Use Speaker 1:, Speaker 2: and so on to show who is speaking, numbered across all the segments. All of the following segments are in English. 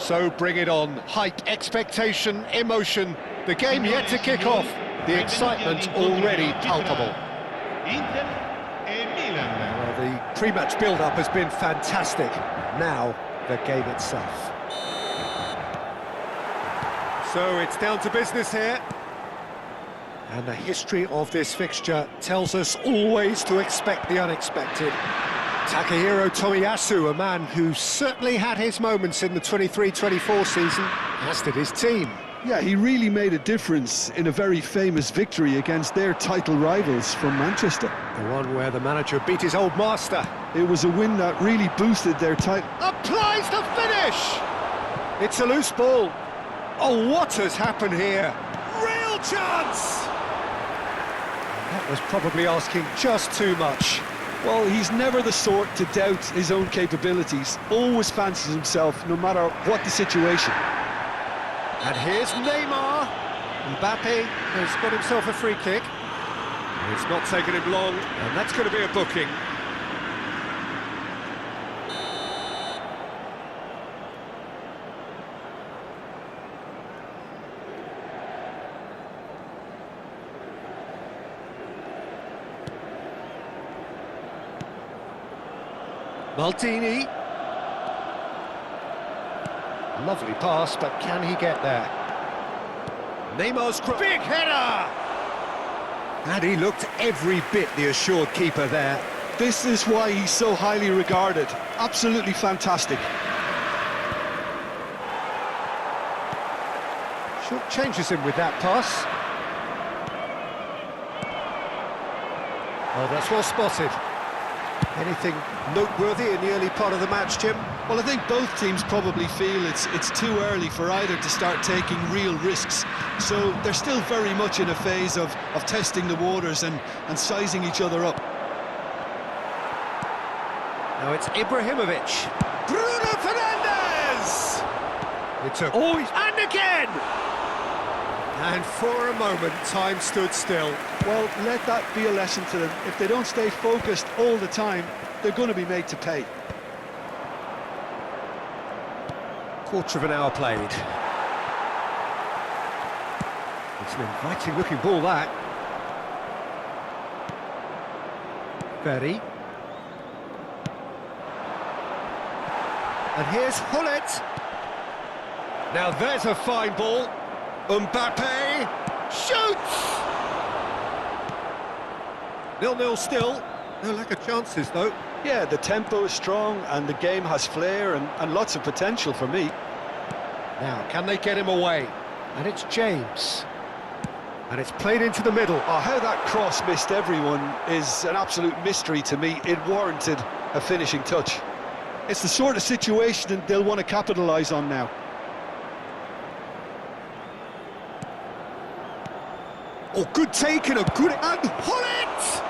Speaker 1: So bring it on. Hype, expectation, emotion. The game yet to kick off. The excitement already palpable. Well, the pre-match build-up has been fantastic. Now, the game itself. So it's down to business here. And the history of this fixture tells us always to expect the unexpected. Takahiro Tomiyasu, a man who certainly had his moments in the 23-24 season, as did his team.
Speaker 2: Yeah, he really made a difference in a very famous victory against their title rivals from Manchester.
Speaker 1: The one where the manager beat his old master.
Speaker 2: It was a win that really boosted their title.
Speaker 1: Applies the finish! It's a loose ball. Oh, what has happened here? Real chance! That was probably asking just too much.
Speaker 2: Well, he's never the sort to doubt his own capabilities. Always fancies himself, no matter what the situation.
Speaker 1: And here's Neymar. Mbappe has got himself a free kick. It's not taken him long, and that's going to be a booking. Maldini. Lovely pass, but can he get there? Neymar's big header! And he looked every bit the assured keeper there.
Speaker 2: This is why he's so highly regarded. Absolutely fantastic.
Speaker 1: Short changes him with that pass. Oh, that's well spotted. Anything noteworthy in the early part of the match, Jim?
Speaker 2: Well, I think both teams probably feel it's too early for either to start taking real risks. So they're still very much in a phase of testing the waters and sizing each other up.
Speaker 1: Now it's Ibrahimovic. Bruno Fernandes! It took... Oh, and again! And for a moment, time stood still.
Speaker 2: Well, let that be a lesson to them. If they don't stay focused all the time, they're going to be made to pay.
Speaker 1: Quarter of an hour played. It's an inviting-looking ball, that. Berry. And here's Hullet. Now there's a fine ball. Mbappe shoots! 0-0 still. No lack of chances, though.
Speaker 2: Yeah, the tempo is strong and the game has flair and lots of potential for me.
Speaker 1: Now, can they get him away? And it's James. And it's played into the middle.
Speaker 2: Oh, how that cross missed everyone is an absolute mystery to me. It warranted a finishing touch. It's the sort of situation that they'll want to capitalise on now.
Speaker 1: Oh, good take and a good... And Hullet!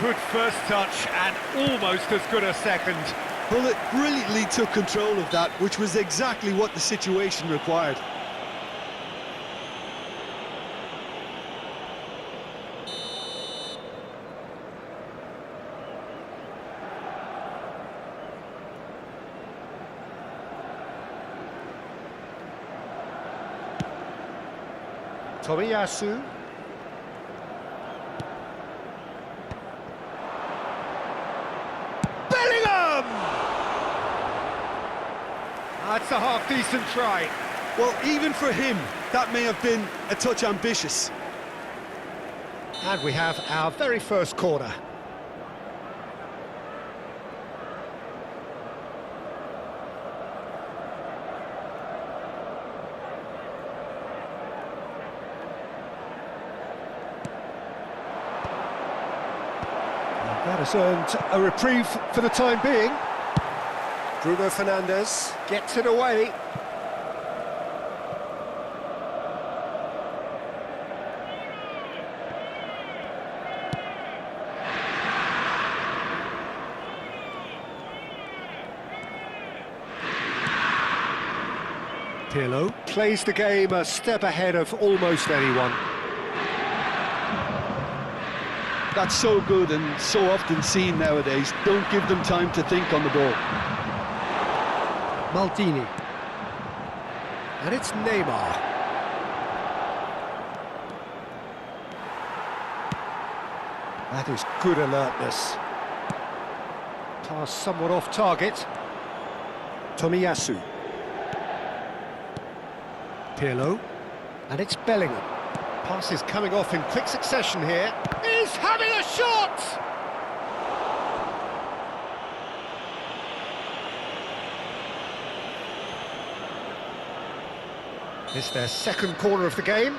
Speaker 1: Good first touch and almost as good a second.
Speaker 2: Hullet brilliantly took control of that, which was exactly what the situation required.
Speaker 1: Tomiyasu. Bellingham! That's a half-decent try.
Speaker 2: Well, even for him, that may have been a touch ambitious.
Speaker 1: And we have our very first corner. That has earned a reprieve for the time being. Bruno Fernandes gets it away. Pirlo plays the game a step ahead of almost anyone.
Speaker 2: That's so good and so often seen nowadays. Don't give them time to think on the ball.
Speaker 1: Maldini. And it's Neymar. That is good alertness. Pass somewhat off target. Tomiyasu. Pirlo. And it's Bellingham. Pass is coming off in quick succession here. He's having a shot! It's their second corner of the game.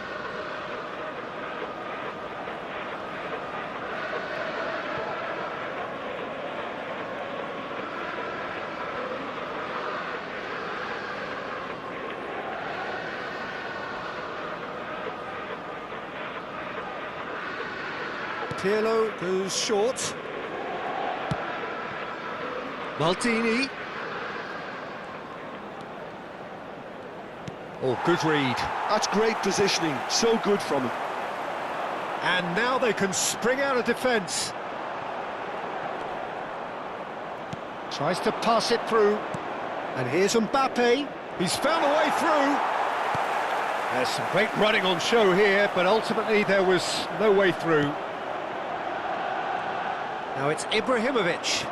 Speaker 1: Pirlo goes short. Maldini. Oh, good read.
Speaker 2: That's great positioning, so good from him.
Speaker 1: And now they can spring out of defence. Tries to pass it through. And here's Mbappe. He's found a way through. There's some great running on show here, but ultimately there was no way through. Now it's Ibrahimovic.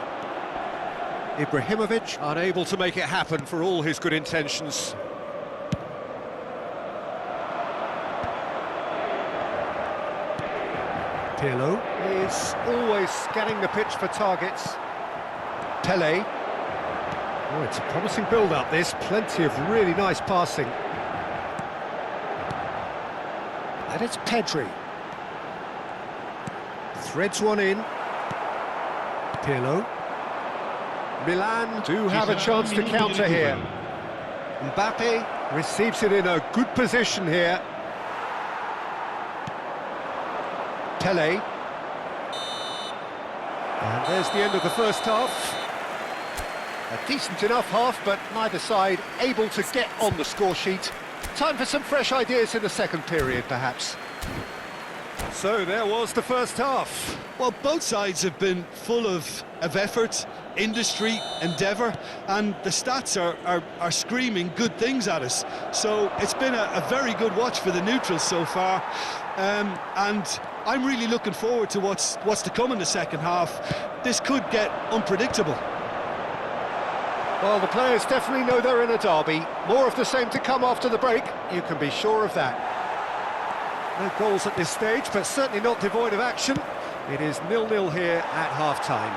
Speaker 1: Ibrahimovic unable to make it happen for all his good intentions. Pirlo is always scanning the pitch for targets. Pele. Oh, it's a promising build-up, this. Plenty of really nice passing. And it's Pedri. Threads one in. Pirlo. Milan do have a chance to counter here. Mbappe receives it in a good position here. Pele. And there's the end of the first half. A decent enough half, but neither side able to get on the score sheet. Time for some fresh ideas in the second period, perhaps. So there was the first half.
Speaker 2: Well, both sides have been full of effort, industry, endeavour, and the stats are screaming good things at us. So it's been a very good watch for the neutrals so far, and I'm really looking forward to what's to come in the second half. This could get unpredictable.
Speaker 1: Well, the players definitely know they're in a derby. More of the same to come after the break, you can be sure of that. No goals at this stage, but certainly not devoid of action. It is 0-0 here at half-time.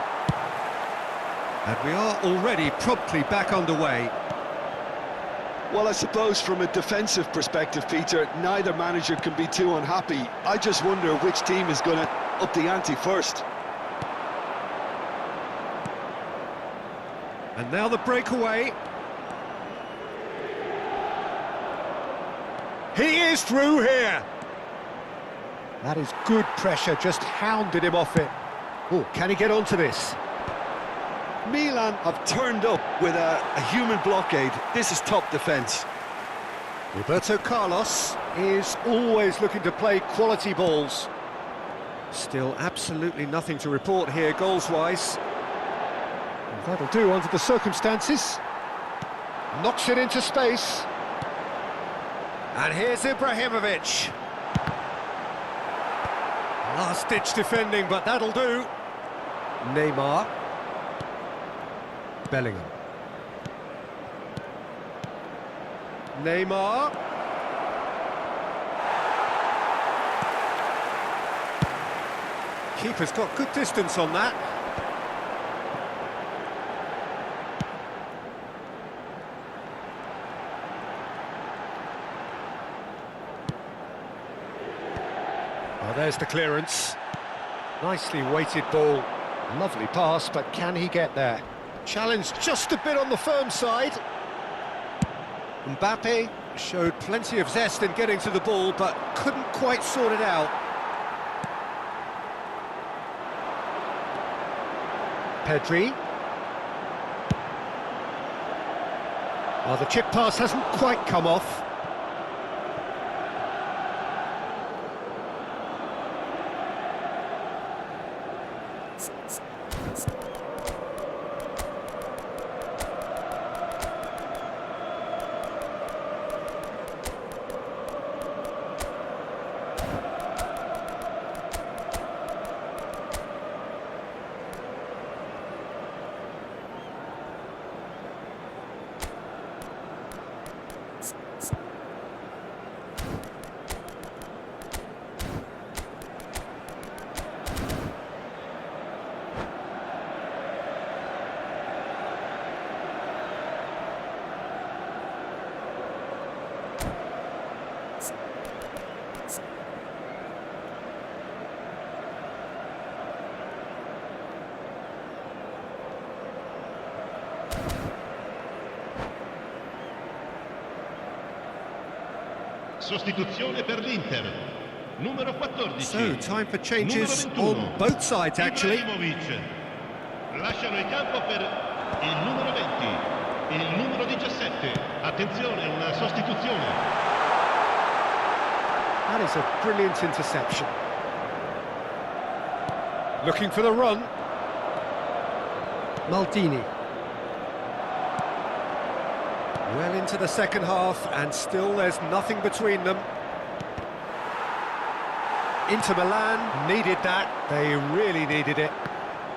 Speaker 1: And we are already promptly back underway.
Speaker 2: Well, I suppose from a defensive perspective, Peter, neither manager can be too unhappy. I just wonder which team is going to up the ante first.
Speaker 1: And now the breakaway. He is through here. That is good pressure, just hounded him off it. Oh, can he get onto this?
Speaker 2: Milan have turned up with a human blockade. This is top defence.
Speaker 1: Roberto Carlos is always looking to play quality balls. Still absolutely nothing to report here goals-wise. That'll do under the circumstances. Knocks it into space. And here's Ibrahimovic. Last-ditch defending, but that'll do. Neymar. Bellingham. Neymar. Keeper's got good distance on that. Oh, there's the clearance. Nicely weighted ball. Lovely pass, but can he get there? Challenge just a bit on the firm side. Mbappe showed plenty of zest in getting to the ball, but couldn't quite sort it out. Pedri. Well, the chip pass hasn't quite come off.
Speaker 3: Sostituzione per l'Inter. Numero 14.
Speaker 1: So, time for changes
Speaker 3: Numero 21.
Speaker 1: on both sides, actually.
Speaker 3: Ibrahimovic. Lasciano il campo per il numero 20. Il numero 17. Attenzione, una sostituzione.
Speaker 1: That is a brilliant interception. Looking for the run. Maldini. Well into the second half, and still there's nothing between them. Inter Milan needed that. They really needed it.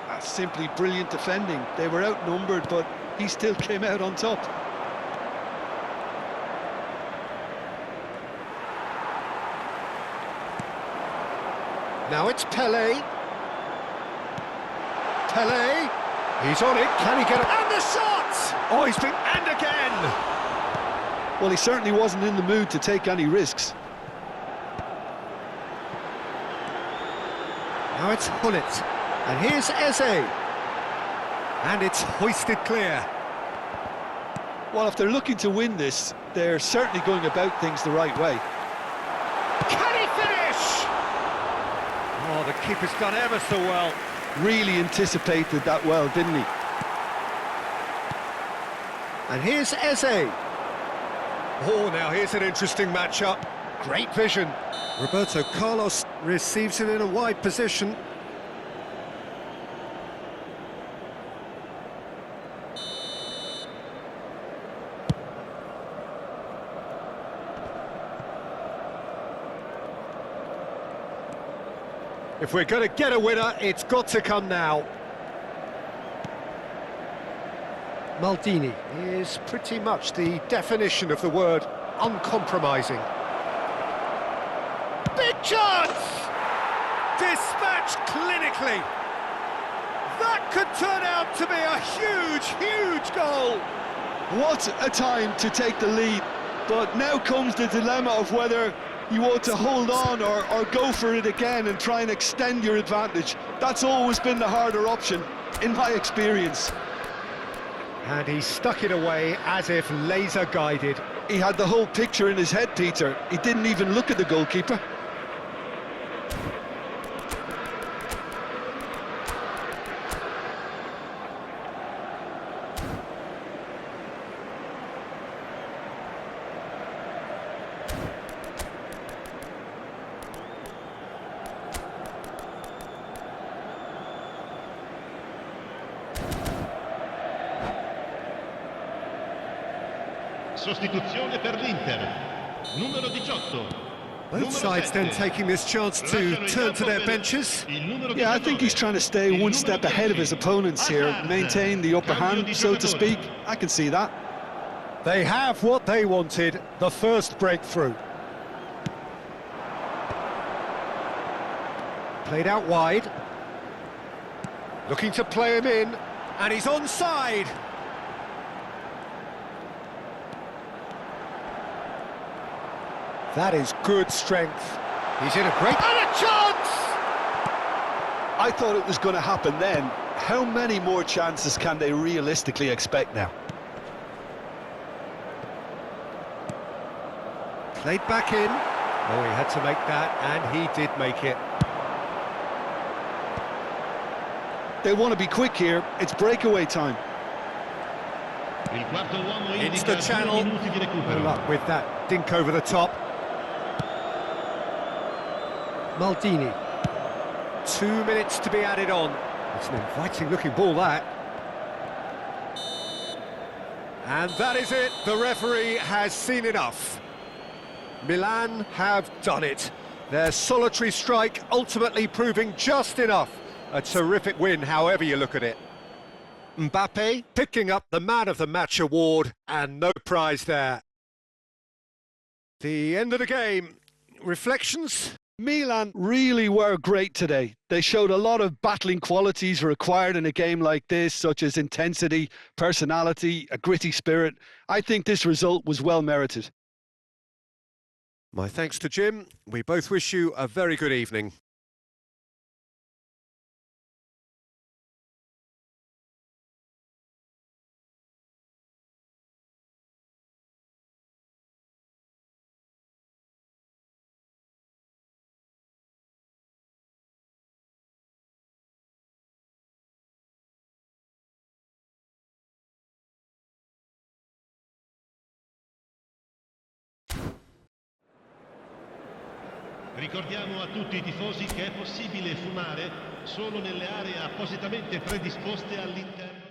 Speaker 2: That's simply brilliant defending. They were outnumbered, but he still came out on top.
Speaker 1: Now it's Pelé. Pelé. He's on it. Can he get it? And the shot! Oh, he's been... and again!
Speaker 2: Well, he certainly wasn't in the mood to take any risks.
Speaker 1: Now it's Hullet. And here's Eze. And it's hoisted clear.
Speaker 2: Well, if they're looking to win this, they're certainly going about things the right way.
Speaker 1: Can he finish? Oh, the keeper's done ever so well.
Speaker 2: Really anticipated that well, didn't he?
Speaker 1: And here's Eze. Oh, now here's an interesting matchup. Great vision. Roberto Carlos receives it in a wide position. If we're going to get a winner, it's got to come now. Maldini is pretty much the definition of the word uncompromising. Big chance! Dispatched clinically. That could turn out to be a huge, huge goal.
Speaker 2: What a time to take the lead. But now comes the dilemma of whether you want to hold on or go for it again and try and extend your advantage. That's always been the harder option, in my experience.
Speaker 1: And he stuck it away as if laser-guided.
Speaker 2: He had the whole picture in his head, Peter. He didn't even look at the goalkeeper.
Speaker 3: Sostituzione per l'Inter. Numero 18.
Speaker 1: Both sides then taking this chance to turn to their benches.
Speaker 2: Yeah, I think he's trying to stay one step ahead of his opponents here, maintain the upper hand, so to speak. I can see that.
Speaker 1: They have what they wanted, the first breakthrough. Played out wide. Looking to play him in, and he's onside. That is good strength. He's in a great... and a chance!
Speaker 2: I thought it was going to happen then. How many more chances can they realistically expect now?
Speaker 1: Played back in. Oh, he had to make that, and he did make it.
Speaker 3: They
Speaker 2: want to be quick here. It's breakaway time.
Speaker 1: It's the channel. No luck with that dink over the top. Maldini. 2 minutes to be added on. It's an inviting looking ball, that. And that is it. The referee has seen enough. Milan have done it. Their solitary strike ultimately proving just enough. A terrific win, however you look at it. Mbappe picking up the Man of the Match award, and no prize there. The end of the game. Reflections?
Speaker 2: Milan really were great today. They showed a lot of battling qualities required in a game like this, such as intensity, personality, a gritty spirit. I think this result was well merited.
Speaker 1: My thanks to Jim. We both wish you a very good evening.
Speaker 3: Ricordiamo a tutti i tifosi che è possibile fumare solo nelle aree appositamente predisposte all'interno.